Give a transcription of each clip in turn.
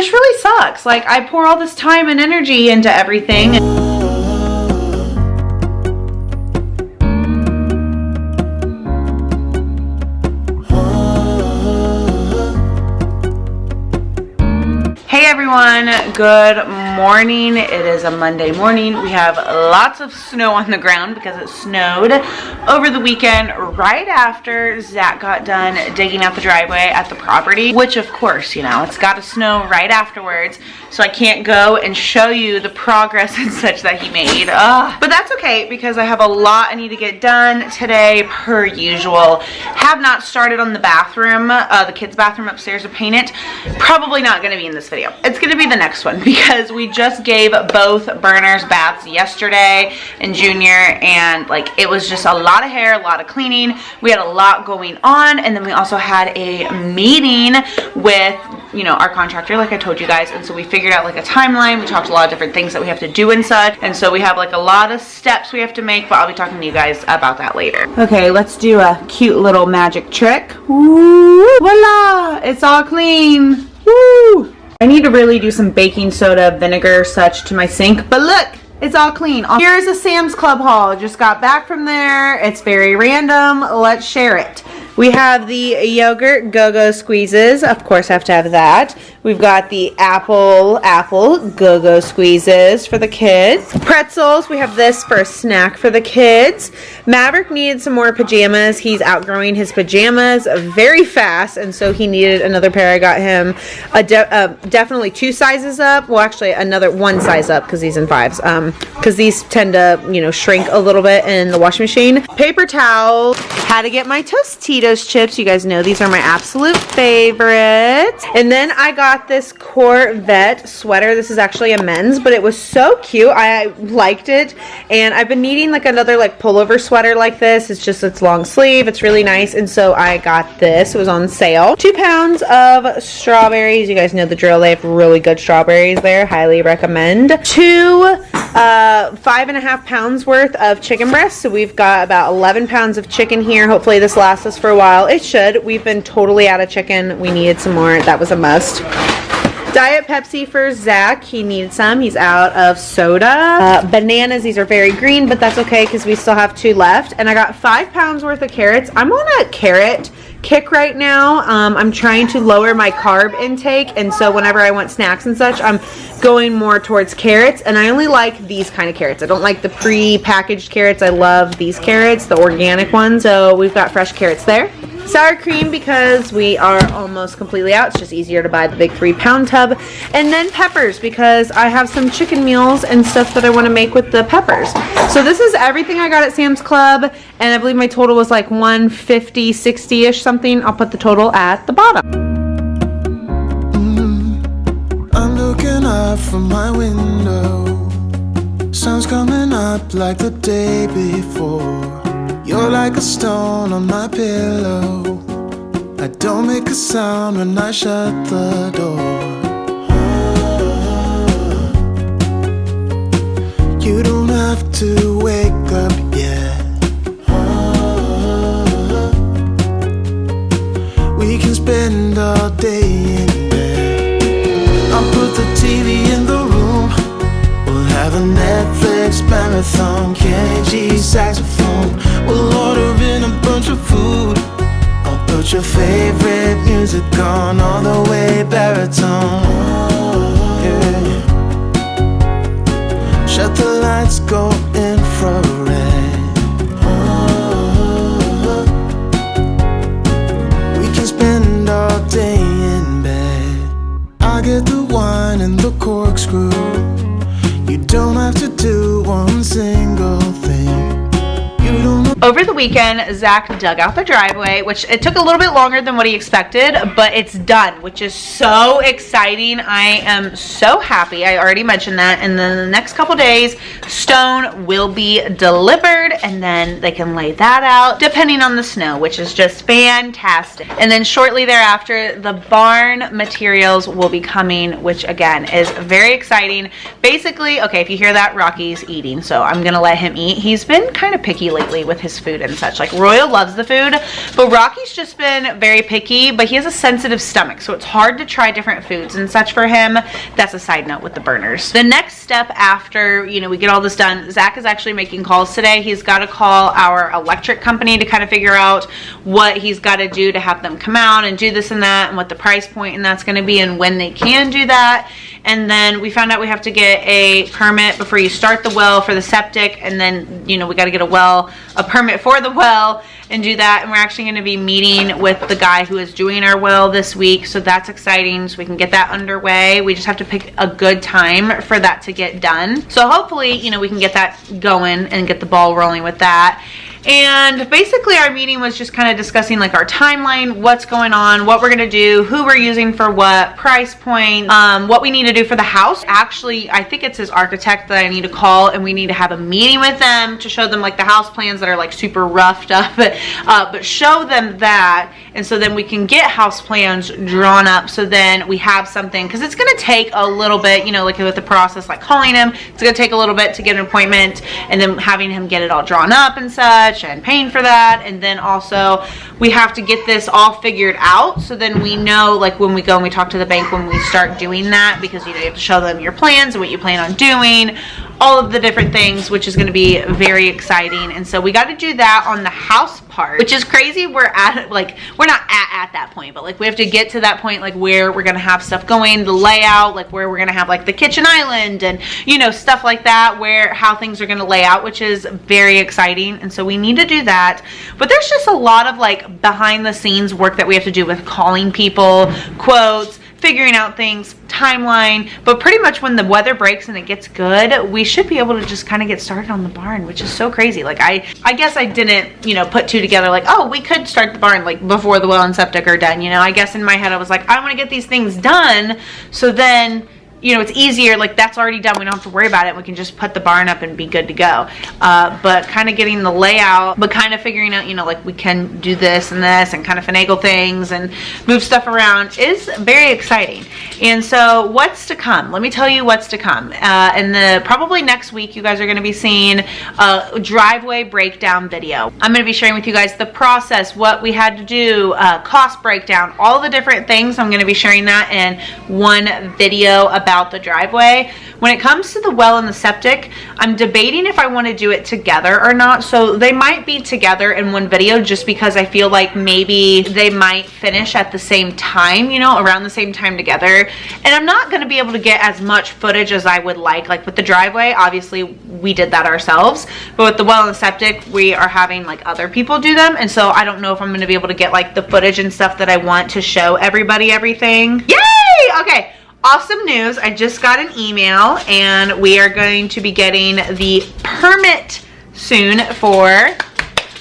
just really sucks. Like, I pour all this time and energy into everything. Hey everyone, good morning. It is a Monday morning. We have lots of snow on the ground because it snowed over the weekend right after Zach got done digging out the driveway at the property, which of course, you know, it's got to snow right afterwards, so I can't go and show you the progress and such that he made. But that's okay because I have a lot I need to get done today per usual. Have not started on the bathroom, the kids' bathroom upstairs to paint it. Probably not going to be in this video. It's going to be the next one because we just gave both burners baths yesterday and Junior, and like it was just a lot of hair, a lot of cleaning. We had a lot going on, and then we also had a meeting with, you know, our contractor, like I told you guys, and so we figured out like a timeline. We talked a lot of different things that we have to do and such, and so we have like a lot of steps we have to make, but I'll be talking to you guys about that later. Okay, let's do a cute little magic trick. Ooh, voila, it's all clean. Woo! I need to really do some baking soda, vinegar, such to my sink, but look, it's all clean. Here's a Sam's Club haul. Just got back from there. It's very random. Let's share it. We have the yogurt go-go squeezes. Of course, I have to have that. We've got the apple go-go squeezes for the kids. Pretzels. We have this for a snack for the kids. Maverick needed some more pajamas. He's outgrowing his pajamas very fast, and so he needed another pair. I got him definitely 2 sizes up. Well, actually, another 1 size up because he's in 5s. Because these tend to, you know, shrink a little bit in the washing machine. Paper towels. Had to get my Tostitos chips. You guys know these are my absolute favorites. And then I got this Corvette sweater. This is actually a men's, but it was so cute. I liked it, and I've been needing like another like pullover sweater like this. It's long sleeve. It's really nice, and so I got this. It was on sale. 2 pounds of strawberries. You guys know the drill. They have really good strawberries there. Highly recommend. 5.5 pounds worth of chicken breasts. So we've got about 11 pounds of chicken here. Hopefully this lasts us for a while. It should. We've been totally out of chicken. We needed some more. That was a must. Diet Pepsi for Zach. He needed some. He's out of soda. Bananas. These are very green, but that's okay because we still have 2 left. And I got 5 pounds worth of carrots. I'm on a carrot kick right now. I'm trying to lower my carb intake, and so whenever I want snacks and such, I'm going more towards carrots, and I only like these kind of carrots. I don't like the pre-packaged carrots. I love these carrots, the organic ones. So we've got fresh carrots there. Sour cream because we are almost completely out. It's just easier to buy the big 3-pound tub. And then peppers because I have some chicken meals and stuff that I want to make with the peppers. So this is everything I got at Sam's Club, and I believe my total was like $150, $60-ish something. I'll put the total at the bottom. I'm looking up from my window. Sun's coming up like the day before. You're like a stone on my pillow. I don't make a sound when I shut the door. You don't have to wake up yet. We can spend all day in bed. I'll put the TV in the room. We'll have a Netflix marathon. Kenny G saxophone. We'll order in a bunch of food. I'll put your favorite music on all the way baritone. Yeah. Shut the lights, go infrared. We can spend all day in bed. I'll get the wine and the corkscrew. You don't have to do one single thing. Over the weekend, Zach dug out the driveway, which it took a little bit longer than what he expected, but it's done, which is so exciting. I am so happy. I already mentioned that. And then the next couple days, stone will be delivered, and then they can lay that out depending on the snow, which is just fantastic. And then shortly thereafter, the barn materials will be coming, which again is very exciting. Basically, okay, if you hear that, Rocky's eating, so I'm gonna let him eat. He's been kind of picky lately with his his food and such. Like Royal loves the food, but Rocky's just been very picky, but he has a sensitive stomach, so it's hard to try different foods and such for him. That's a side note with the burners. The next step after, you know, we get all this done, Zach is actually making calls today. He's got to call our electric company to kind of figure out what he's got to do to have them come out and do this and that, and what the price point and that's going to be, and when they can do that. And then we found out we have to get a permit before you start the well for the septic, and then, you know, we got to get a permit for the well and do that. And we're actually going to be meeting with the guy who is doing our well this week, so that's exciting, so we can get that underway. We just have to pick a good time for that to get done, so hopefully, you know, we can get that going and get the ball rolling with that. And basically our meeting was just kind of discussing like our timeline, what's going on, what we're going to do, who we're using for what, price point, what we need to do for the house. Actually, I think it's his architect that I need to call, and we need to have a meeting with them to show them like the house plans that are like super roughed up, but show them that, and so then we can get house plans drawn up, so then we have something, because it's going to take a little bit, you know, like with the process, like calling him, it's going to take a little bit to get an appointment, and then having him get it all drawn up and such, and paying for that. And then also we have to get this all figured out, so then we know like when we go and we talk to the bank when we start doing that, because you know, you have to show them your plans and what you plan on doing, all of the different things, which is going to be very exciting. And so we got to do that on the house part, which is crazy. We're at like, we're not at that point, but like we have to get to that point, like where we're going to have stuff going, the layout, like where we're going to have like the kitchen island and, you know, stuff like that, where how things are going to lay out, which is very exciting. And so we need to do that. But there's just a lot of like behind the scenes work that we have to do with calling people, quotes, figuring out things, timeline. But pretty much when the weather breaks and it gets good, we should be able to just kind of get started on the barn, which is so crazy. Like I guess I didn't, you know, put two together like, oh, we could start the barn like before the well and septic are done. You know, I guess in my head I was like, I want to get these things done, so then, you know, it's easier, like that's already done, we don't have to worry about it, we can just put the barn up and be good to go. But kind of getting the layout, but kind of figuring out, you know, like we can do this and kind of finagle things and move stuff around is very exciting. And so what's to come, let me tell you what's to come. And probably next week you guys are going to be seeing a driveway breakdown video. I'm going to be sharing with you guys the process, what we had to do, cost breakdown, all the different things. I'm going to be sharing that in one video about the driveway. When it comes to the well and the septic, I'm debating if I want to do it together or not. So they might be together in one video, just because I feel like maybe they might finish at the same time, you know, around the same time together. And I'm not going to be able to get as much footage as I would like with the driveway. Obviously we did that ourselves, but with the well and the septic, we are having like other people do them. And so I don't know if I'm going to be able to get like the footage and stuff that I want to show everybody everything. Yay! Okay. Awesome news, I just got an email and we are going to be getting the permit soon for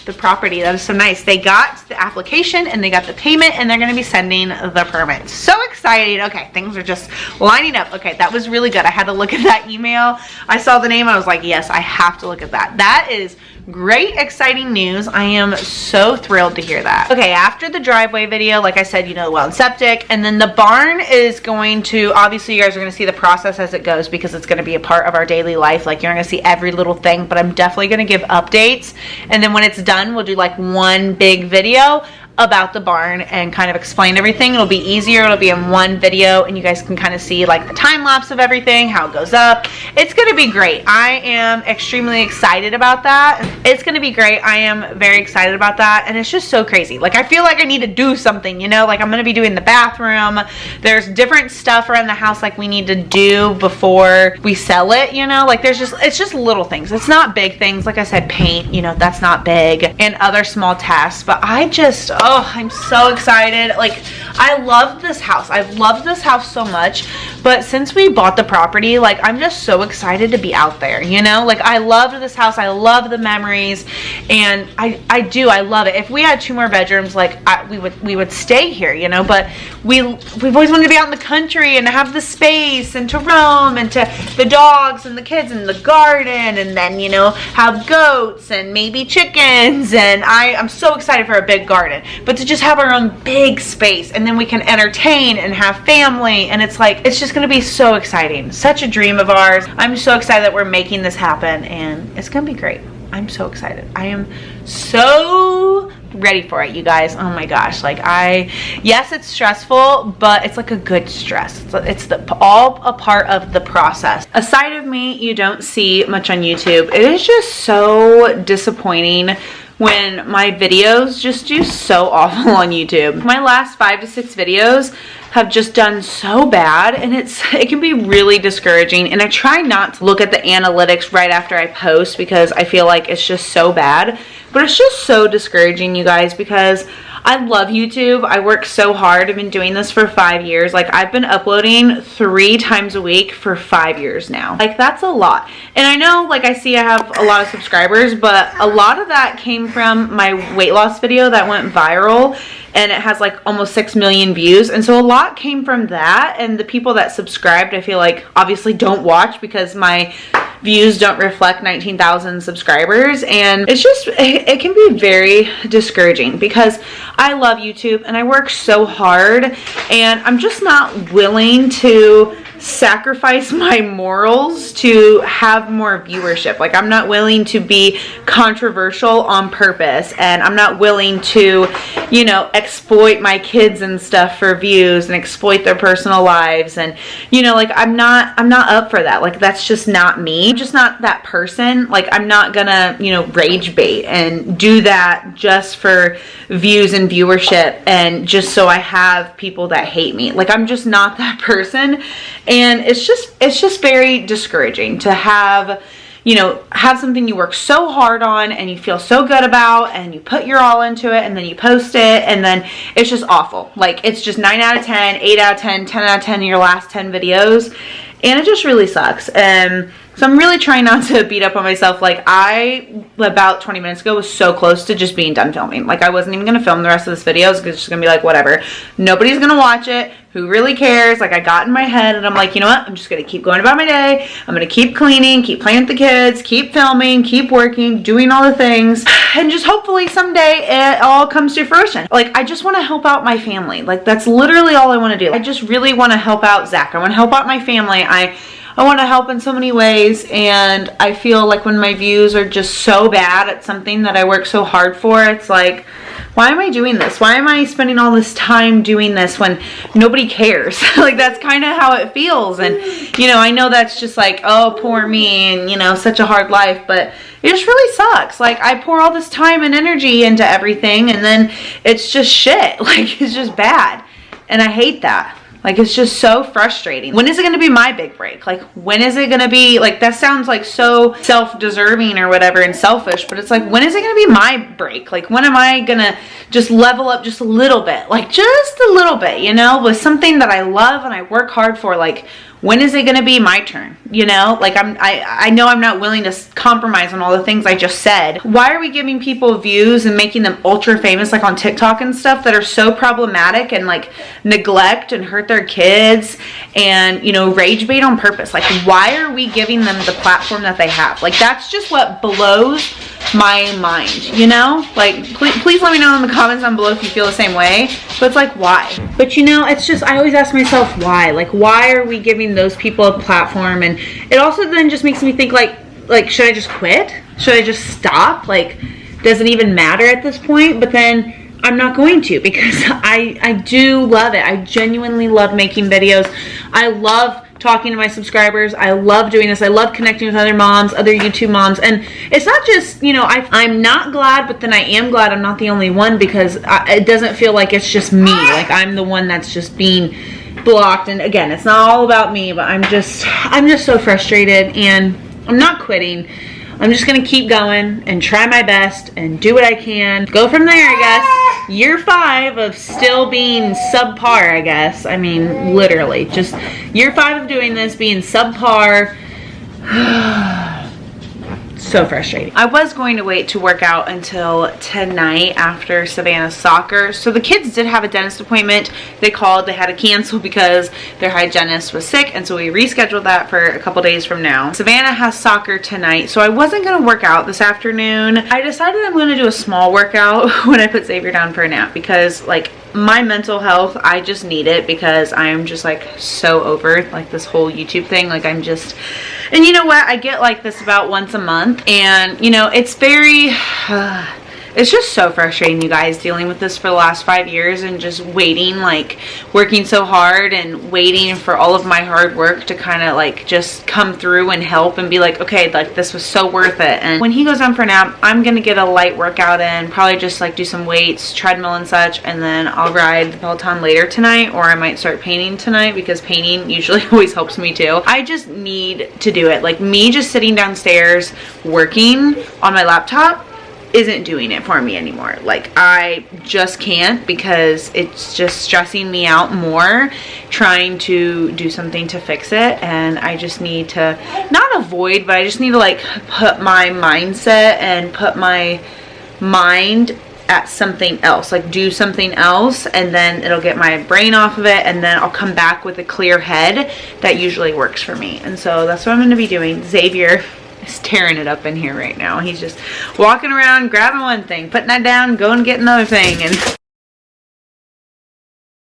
the property. That is so nice. They got the application and they got the payment and they're going to be sending the permit. So excited. Okay, things are just lining up. Okay, that was really good. I had to look at that email. I saw the name, I was like, yes, I have to look at that. That is great, exciting news. I am so thrilled to hear that. Okay, after the driveway video, like I said, you know, the well and septic, and then the barn is going to, obviously you guys are going to see the process as it goes, because it's going to be a part of our daily life. Like you're going to see every little thing, but I'm definitely going to give updates. And then when it's done, we'll do like one big video about the barn and kind of explain everything. It'll be easier, it'll be in one video, and you guys can kind of see like the time lapse of everything, how it goes up. It's gonna be great. I am extremely excited about that. It's gonna be great. I am very excited about that, and it's just so crazy. Like I feel like I need to do something, you know, like I'm gonna be doing the bathroom. There's different stuff around the house like we need to do before we sell it, you know, like there's just, it's just little things. It's not big things. Like I said, paint, you know, that's not big, and other small tasks, but I just, oh, I'm so excited. Like I love this house. I've loved this house so much, but since we bought the property, like I'm just so excited to be out there, you know, like I loved this house. I love the memories, and I love it. If we had 2 more bedrooms, like we would stay here, you know, but we've always wanted to be out in the country and have the space and to roam and to the dogs and the kids and the garden, and then, you know, have goats and maybe chickens, and I'm so excited for a big garden. But to just have our own big space, and then we can entertain and have family, and it's like, it's just going to be so exciting. Such a dream of ours. I'm so excited that we're making this happen, and it's going to be great. I'm so excited. I am so ready for it, you guys. Oh my gosh, like yes, it's stressful, but it's like a good stress. It's all a part of the process. A side of me you don't see much on YouTube. It is just so disappointing when my videos just do so awful on YouTube. My last 5 to 6 videos have just done so bad, and it can be really discouraging, and I try not to look at the analytics right after I post because I feel like it's just so bad. But it's just so discouraging, you guys, because I love YouTube. I work so hard. I've been doing this for 5 years. Like, I've been uploading 3 times a week for 5 years now. Like, that's a lot. And I know, like, I see I have a lot of subscribers, but a lot of that came from my weight loss video that went viral, and it has like almost 6 million views. And so a lot came from that, and the people that subscribed, I feel like obviously don't watch because my views don't reflect 19,000 subscribers. And it's just, it can be very discouraging because I love YouTube and I work so hard, and I'm just not willing to sacrifice my morals to have more viewership. Like, I'm not willing to be controversial on purpose, and I'm not willing to, you know, exploit my kids and stuff for views and exploit their personal lives. And, you know, like, I'm not up for that. Like, that's just not me. I'm just not that person. Like, I'm not gonna, you know, rage bait and do that just for views and viewership and just so I have people that hate me. Like, I'm just not that person. And it's just very discouraging to have, you know, have something you work so hard on and you feel so good about and you put your all into it, and then you post it and then it's just awful. Like, it's just 9 out of 10, 8 out of 10, 10 out of 10 in your last 10 videos. And it just really sucks. So I'm really trying not to beat up on myself. Like, I, about 20 minutes ago, was so close to just being done filming. Like, I wasn't even going to film the rest of this video. It's just going to be like, whatever. Nobody's going to watch it. Who really cares? Like, I got in my head and I'm like, you know what? I'm just going to keep going about my day. I'm going to keep cleaning, keep playing with the kids, keep filming, keep working, doing all the things. And just hopefully someday it all comes to fruition. Like, I just want to help out my family. Like, that's literally all I want to do. I just really want to help out Zach. I want to help out my family. I want to help in so many ways, and I feel like when my views are just so bad at something that I work so hard for, it's like, why am I doing this? Why am I spending all this time doing this when nobody cares? Like, that's kind of how it feels. And, you know, I know that's just like, oh, poor me, and, you know, such a hard life, but it just really sucks. Like, I pour all this time and energy into everything, and then it's just shit. Like, it's just bad, and I hate that. Like, it's just so frustrating. When is it going to be my big break? Like, when is it going to be, like, that sounds like so self-deserving or whatever and selfish, but it's like, when is it going to be my break? Like, when am I going to just level up just a little bit? Like, just a little bit, you know, with something that I love and I work hard for. Like, when is it going to be my turn? You know, like, I know I'm not willing to compromise on all the things I just said. Why are we giving people views and making them ultra famous, like on TikTok and stuff, that are so problematic and like neglect and hurt their kids and, you know, rage bait on purpose? Like, why are we giving them the platform that they have? Like, that's just what blows my mind, you know? Like, please let me know in the comments down below if you feel the same way. But it's like, why? But, you know, it's just, I always ask myself why. Like, why are we giving those people a platform? And it also then just makes me think, like, should I just quit? Should I just stop? Like, does it even matter at this point? But then I'm not going to, because I do love it. I genuinely love making videos. I love talking to my subscribers. I love doing this. I love connecting with other moms, other YouTube moms. And it's not just, you know, I'm not glad, but then I am glad I'm not the only one, because it doesn't feel like it's just me. Like, I'm the one that's just being blocked. And again, it's not all about me, but I'm just so frustrated, and I'm not quitting. I'm just going to keep going and try my best and do what I can. Go from there, I guess. Year 5 of still being subpar, I guess. I mean, literally. Just year 5 of doing this, being subpar. So frustrating. I was going to wait to work out until tonight after Savannah's soccer. So the kids did have a dentist appointment. They called, they had to cancel because their hygienist was sick, and so we rescheduled that for a couple days from now. Savannah has soccer tonight, so I wasn't going to work out this afternoon. I decided I'm going to do a small workout when I put Zavier down for a nap, because, like, my mental health, I just need it, because I'm just, like, so over, like, this whole YouTube thing. Like, I'm just, and you know what, I get like this about once a month, and, you know, it's very It's just so frustrating, you guys, dealing with this for the last 5 years and just waiting, like working so hard and waiting for all of my hard work to kind of like just come through and help and be like, okay, like this was so worth it. And when he goes on for a nap, I'm gonna get a light workout in, probably just like do some weights, treadmill and such, and then I'll ride the Peloton later tonight, or I might start painting tonight because painting usually always helps me too. I just need to do it. Like me just sitting downstairs working on my laptop isn't doing it for me anymore. Like I just can't, because it's just stressing me out more trying to do something to fix it. And I just need to not avoid, but I just need to like put my mindset and put my mind at something else, like do something else, and then it'll get my brain off of it, and then I'll come back with a clear head. That usually works for me. And so that's what I'm going to be doing. Zavier is tearing it up in here right now. He's just walking around, grabbing one thing, putting that down, going and getting another thing. And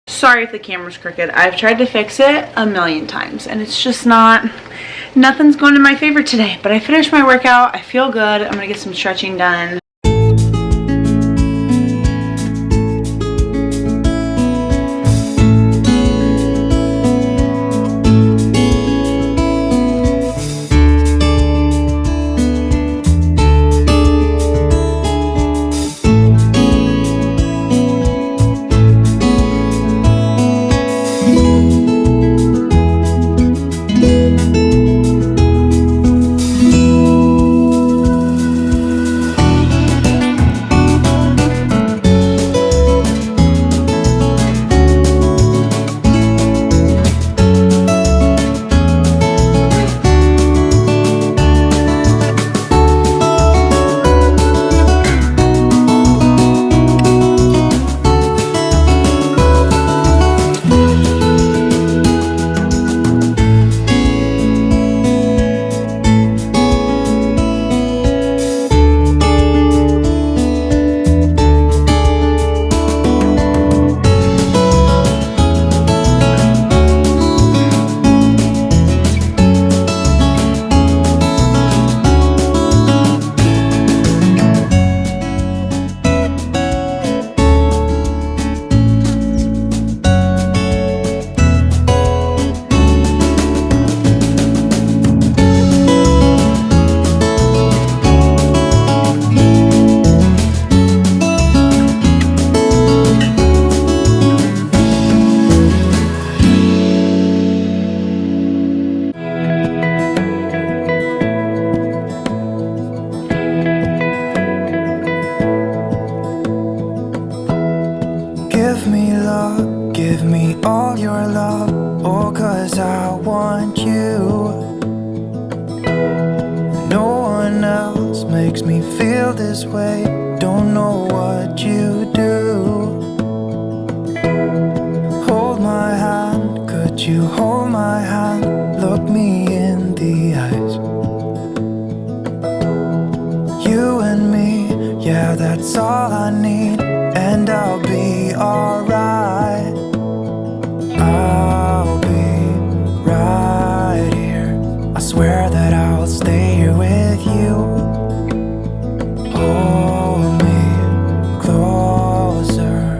sorry if the camera's crooked. I've tried to fix it a million times and it's just nothing's going in my favor today. But I finished my workout. I feel good. I'm gonna get some stretching done. Give me all your love, oh, 'cause I want you. No one else makes me feel this way. Don't know what you do. Hold my hand, could you hold my hand? Look me in the eyes. You and me, yeah, that's all I need. And I'll be alright. I'll be right here. I swear that I'll stay here with you. Hold me closer.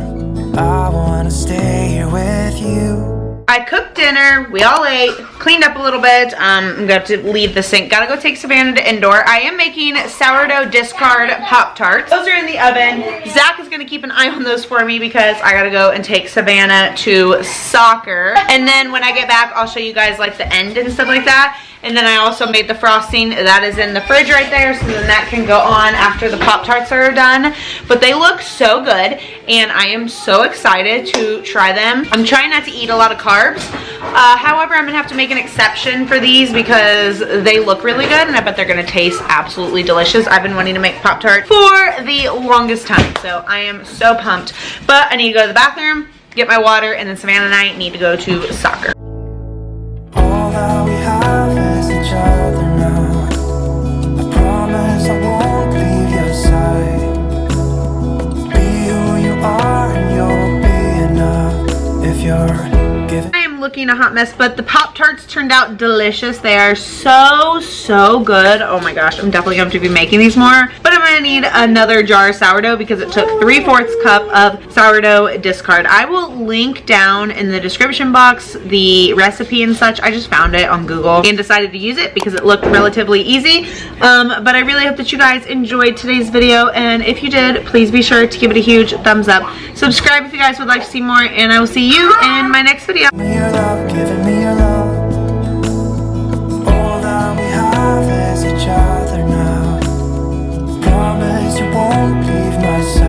I wanna stay here with you. I cooked dinner, we all ate, cleaned up a little bit. I'm going to leave the sink. Gotta go take Savannah to indoor. I am making sourdough discard Pop-Tarts. Those are in the oven. Zach is going to keep an eye on those for me because I gotta go and take Savannah to soccer. And then when I get back, I'll show you guys like the end and stuff like that. And then I also made the frosting. That is in the fridge right there, so then that can go on after the Pop-Tarts are done. But they look so good, and I am so excited to try them. I'm trying not to eat a lot of carbs. However, I'm gonna have to make an exception for these because they look really good, and I bet they're gonna taste absolutely delicious. I've been wanting to make Pop-Tart for the longest time, so I am so pumped. But I need to go to the bathroom, get my water, and then Savannah and I need to go to soccer. All that we have is each other now. I promise I won't leave your side. Be who you are and you'll be enough if you're giving. I am looking a hot mess, but the Pop-Tarts turned out delicious. They are so good. Oh my gosh, I'm definitely going to be making these more, but I'm gonna need another jar of sourdough because it took 3/4 cup of sourdough discard. I will link down in the description box the recipe and such. I just found it on Google and decided to use it because it looked relatively easy. But I really hope that you guys enjoyed today's video, and if you did, please be sure to give it a huge thumbs up. Subscribe if you guys would like to see more, and I will see you in my next video. Giving me your love.